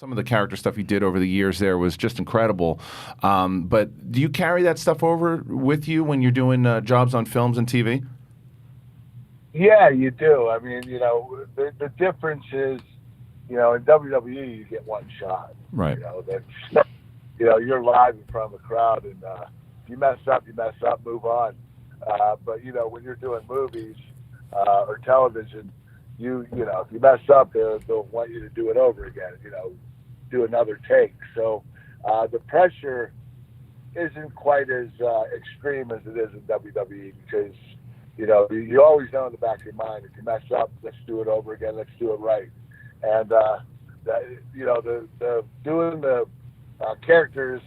Some of the character stuff you did over the years there was just incredible. But do you carry that stuff over with you when you're doing jobs on films and TV? Yeah, you do. I mean, the difference is, in WWE you get one shot. Right. That's, you're live in front of a crowd, and if you mess up, move on. But when you're doing movies or television, if you mess up, they'll want you to do it over again. Do another take. So the pressure isn't quite as extreme as it is in WWE because you always know in the back of your mind, if you mess up, let's do it over again. Let's do it right. And the doing the characters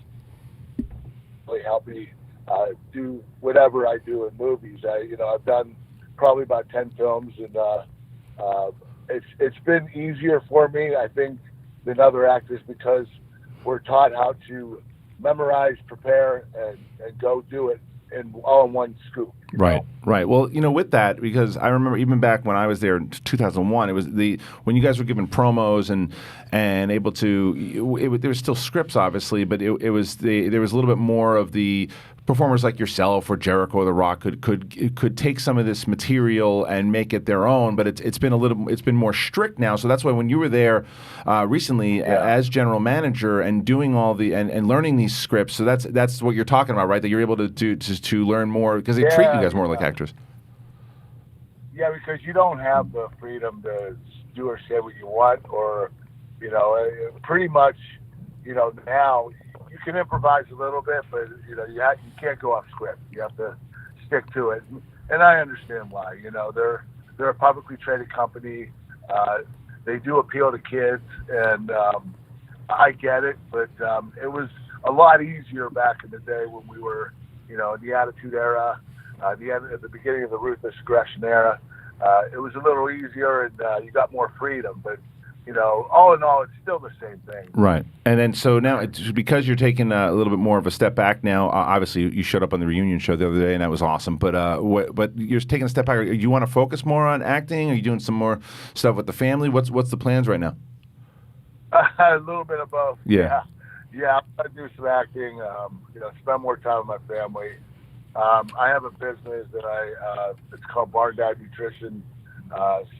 really help me do whatever I do in movies. I've done probably about 10 films, and it's been easier for me, I think, than other actors because we're taught how to memorize, prepare, and go do it all in one scoop. Right. Well, with that, because I remember even back when I was there in 2001, it was when you guys were given promos and able to, there was still scripts obviously, but there was a little bit more of the performers like yourself or Jericho or The Rock could take some of this material and make it their own. But it's been more strict now. So that's why when you were there recently as general manager and doing all and learning these scripts, so that's what you're talking about, right? That you're able to learn more because they treat you guys more like actors. Yeah, because you don't have the freedom to do or say what you want, or pretty much, now you can improvise a little bit, but you can't go off script. You have to stick to it, and I understand why. They're a publicly traded company. They do appeal to kids, and I get it. But it was a lot easier back in the day when we were, in the Attitude Era, at the beginning of the Ruthless Aggression Era. It was a little easier, and you got more freedom. But all in all, it's still the same thing. Right. And then so now, it's because you're taking a little bit more of a step back now, obviously you showed up on the reunion show the other day, and that was awesome. But you're taking a step back. Do you want to focus more on acting? Are you doing some more stuff with the family? What's the plans right now? A little bit of both. Yeah. Yeah, I'm going to do some acting, spend more time with my family. I have a business that it's called Bar Dad Nutrition.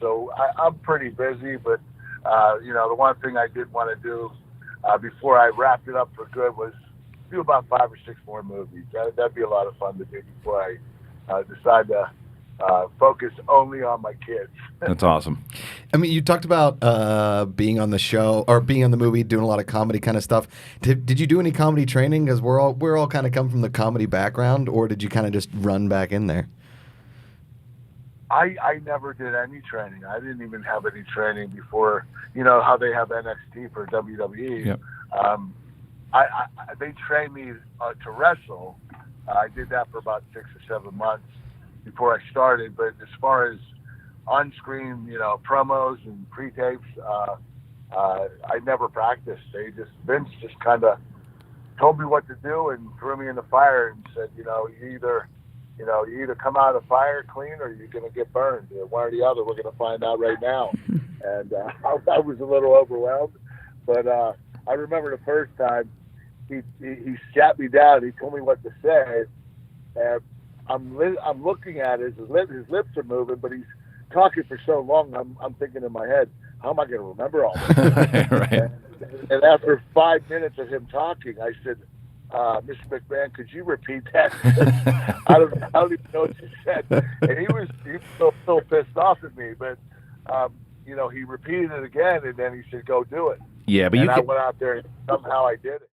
So I'm pretty busy, but the one thing I did want to do before I wrapped it up for good was do about 5 or 6 more movies. That'd be a lot of fun to do before I decide to focus only on my kids. That's awesome. I mean, you talked about being on the show or being on the movie, doing a lot of comedy kind of stuff. Did you do any comedy training? Because we're all kind of come from the comedy background, or did you kind of just run back in there? I never did any training. I didn't even have any training before. You know how they have NXT for WWE. Yep. They trained me to wrestle. I did that for about 6 or 7 months before I started. But as far as on-screen, promos and pre-tapes, I never practiced. Vince just kind of told me what to do and threw me in the fire and said, you either come out of the fire clean or you're going to get burned. One or the other, we're going to find out right now. And I was a little overwhelmed. But I remember the first time he sat me down. He told me what to say. And I'm looking at it. His lips are moving, but he's talking for so long. I'm thinking in my head, how am I going to remember all this? Right. And after 5 minutes of him talking, I said, Mr. McMahon, could you repeat that? I don't even know what you said. And he was so pissed off at me, but he repeated it again, and then he said, "Go do it." Yeah, but I went out there, and somehow I did it.